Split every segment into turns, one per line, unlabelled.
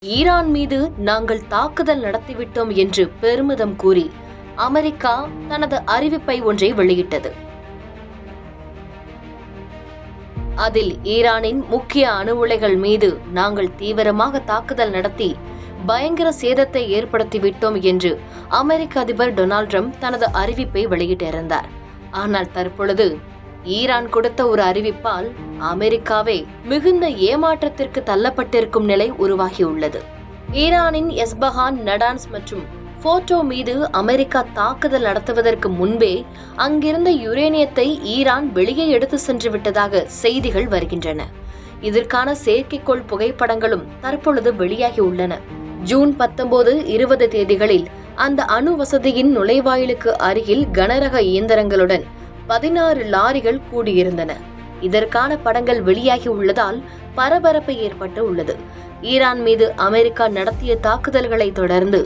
Iran மீது நாங்கள் தாக்குதல் நடத்திவிட்டோம் என்று பெருமிதம் கூறி அமெரிக்கா தனது அறிவிப்பை ஒன்றை வெளியிட்டது. அதில் ஈரானின் முக்கிய அணு உலைகள் மீது நாங்கள் தீவிரமாக தாக்குதல் நடத்தி பயங்கர சேதத்தை ஏற்படுத்திவிட்டோம் என்று அமெரிக்க அதிபர் டொனால்ட் ட்ரம்ப் தனது அறிவிப்பை வெளியிட்டிருந்தார். ஆனால் தற்பொழுது ஈரான் கொடுத்த ஒரு அறிவிப்பால் அமெரிக்காவே மிகுந்த ஏமாற்றத்திற்கு தள்ளப்பட்டிருக்கும் நிலை உருவாகியுள்ளது. ஈரானின் எஸ்பஹான், நடான்ஸ் மற்றும் போர்டோ மீது அமெரிக்கா தாக்குதல் நடத்துவதற்கு முன்பே அங்கிருந்த யுரேனியத்தை ஈரான் வெளியே எடுத்து சென்று விட்டதாக செய்திகள் வருகின்றன. இதற்கான செயற்கைக்கோள் புகைப்படங்களும் தற்பொழுது வெளியாகியுள்ளன. ஜூன் 19, 20 தேதிகளில் அந்த அணு வசதியின் நுழைவாயிலுக்கு அருகில் கனரக இயந்திரங்களுடன் 16 லாரிகள் கூடியிருந்தன. இதற்கான படங்கள் வெளியாகி உள்ளதால் பரபரப்பு ஏற்பட்டு உள்ளது. ஈரான் மீது அமெரிக்கா நடத்திய தாக்குதல்களை தொடர்ந்து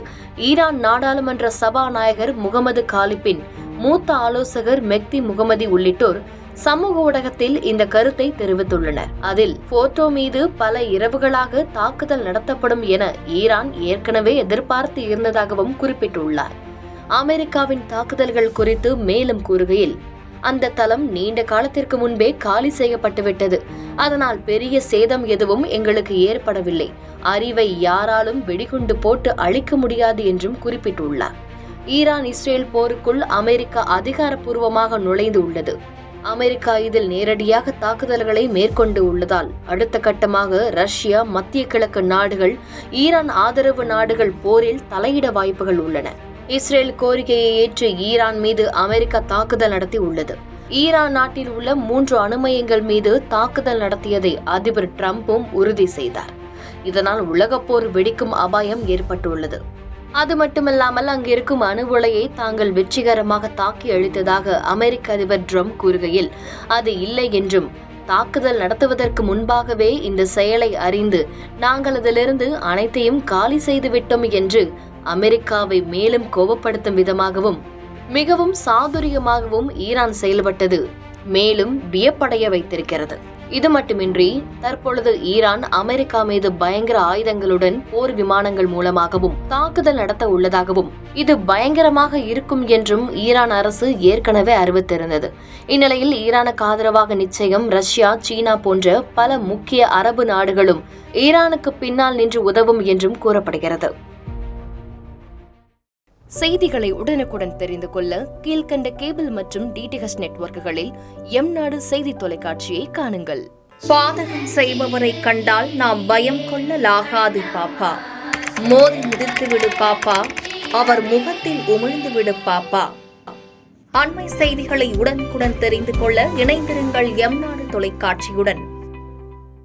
ஈரான் நாடாளுமன்ற சபாநாயகர் முகமது காலிப்பின் மூத்த ஆலோசகர் மெக்தி முகமதி உள்ளிட்டோர் சமூக ஊடகத்தில் இந்த கருத்தை தெரிவித்துள்ளனர். அதில் போர்டோ மீது பல இரவுகளாக தாக்குதல் நடத்தப்படும் என ஈரான் ஏற்கனவே எதிர்பார்த்து இருந்ததாகவும் குறிப்பிட்டுள்ளார். அமெரிக்காவின் தாக்குதல்கள் குறித்து மேலும் கூறுகையில், அந்த தளம் நீண்ட காலத்திற்கு முன்பே காலி செய்யப்பட்டுவிட்டது. அதனால் பெரிய சேதம் எதுவும் எங்களுக்கு ஏற்படவில்லை. அறிவை யாராலும் வெடிகுண்டு போட்டு அழிக்க முடியாது என்றும் குறிப்பிட்டுள்ளார். ஈரான் இஸ்ரேல் போருக்குள் அமெரிக்கா அதிகாரப்பூர்வமாக நுழைந்து உள்ளது. அமெரிக்கா இதில் நேரடியாக தாக்குதல்களை மேற்கொண்டு உள்ளதால் அடுத்த கட்டமாக ரஷ்யா, மத்திய கிழக்கு நாடுகள், ஈரான் ஆதரவு நாடுகள் போரில் தலையிட வாய்ப்புகள் உள்ளன. இஸ்ரேல் கோரிக்கையை ஏற்று ஈரான் மீது அமெரிக்கா தாக்குதல் நடத்தி உள்ளது. ஈரான் நாட்டில் உள்ள 3 அணு மையங்கள் மீது தாக்குதல் நடத்தியதை அதிபர் டிரம்பும் உறுதி செய்தார். இதனால் உலகப்போர் வெடிக்கும் அபாயம் ஏற்பட்டுள்ளது. அது மட்டுமல்லாமல் அங்கிருக்கும் அணு உலையை தாங்கள் வெற்றிகரமாக தாக்கி அழித்ததாக அமெரிக்க அதிபர் டிரம்ப் கூறுகையில், அது இல்லை என்றும் தாக்குதல் நடத்துவதற்கு முன்பாகவே இந்த செயலை அறிந்து நாங்கள் அதிலிருந்து அனைத்தையும் காலி செய்துவிட்டோம் என்று அமெரிக்காவை மேலும் கோபப்படுத்தும் விதமாகவும் மிகவும் சாதுரியமாகவும் ஈரான் செயல்பட்டது மேலும் வியப்படைய வைத்திருக்கிறது. இது மட்டுமின்றி தற்பொழுது ஈரான் அமெரிக்கா மீது பயங்கர ஆயுதங்களுடன் போர் விமானங்கள் மூலமாகவும் தாக்குதல் நடத்த உள்ளதாகவும், இது பயங்கரமாக இருக்கும் என்றும் ஈரான் அரசு ஏற்கனவே அறிவித்திருந்தது. இந்நிலையில் ஈரானுக்கு ஆதரவாக நிச்சயம் ரஷ்யா, சீனா போன்ற பல முக்கிய அரபு நாடுகளும் ஈரானுக்கு பின்னால் நின்று உதவும் என்றும் கூறப்படுகிறது. செய்திகளை உடனுக்குடன் தெரிந்து கொள்ள கீழ்கண்ட கேபிள் மற்றும் டிடிஎச் நெட்வொர்க்குகளில் எம்நாடு செய்தி தொலைக்காட்சியை காணுங்கள்.
பாதகம் செய்பவரை கண்டால் நாம் பயம் கொள்ளலாகாது பாப்பா. மோதி மிதித்துவிடு பாப்பா, அவர் முகத்தில் உமிழ்ந்துவிடு பாப்பா. அண்மை செய்திகளை உடனுக்குடன் தெரிந்து கொள்ள இணைந்திருங்கள் எம்நாடு தொலைக்காட்சியுடன்.